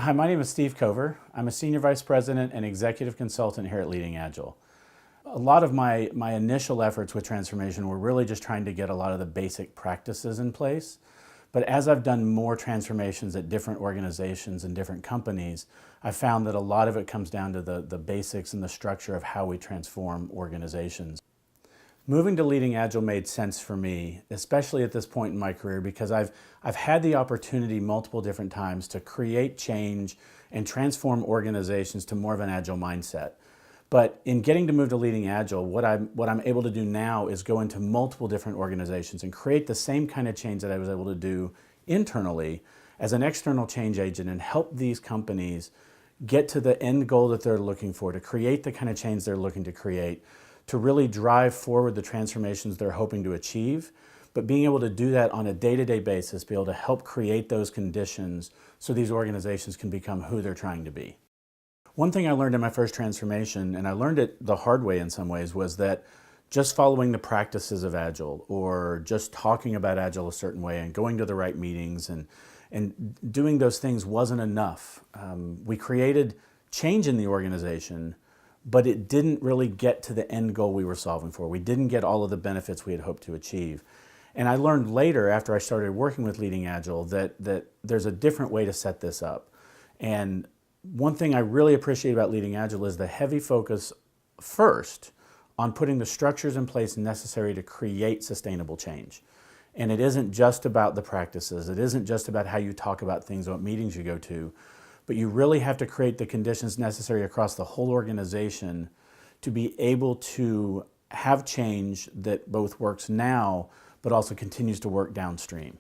Hi, my name is Steve Cover. I'm a Senior Vice President and Executive Consultant here at LeadingAgile. A lot of my initial efforts with transformation were really just trying to get a lot of the basic practices in place. But as I've done more transformations at different organizations and different companies, I've found that a lot of it comes down to the basics and the structure of how we transform organizations. Moving to LeadingAgile made sense for me, especially at this point in my career, because I've had the opportunity multiple different times to create change and transform organizations to more of an agile mindset. But in getting to move to LeadingAgile, what I'm able to do now is go into multiple different organizations and create the same kind of change that I was able to do internally as an external change agent and help these companies get to the end goal that they're looking for, to create the kind of change they're looking to create, to really drive forward the transformations they're hoping to achieve, but being able to do that on a day-to-day basis, be able to help create those conditions so these organizations can become who they're trying to be. One thing I learned in my first transformation, and I learned it the hard way in some ways, was that just following the practices of Agile or just talking about Agile a certain way and going to the right meetings and doing those things wasn't enough. We created change in the organization, but it didn't really get to the end goal we were solving for. We didn't get all of the benefits we had hoped to achieve. And I learned later, after I started working with LeadingAgile, that there's a different way to set this up. And one thing I really appreciate about LeadingAgile is the heavy focus first on putting the structures in place necessary to create sustainable change. And it isn't just about the practices. It isn't just about how you talk about things, what meetings you go to, but you really have to create the conditions necessary across the whole organization to be able to have change that both works now, but also continues to work downstream.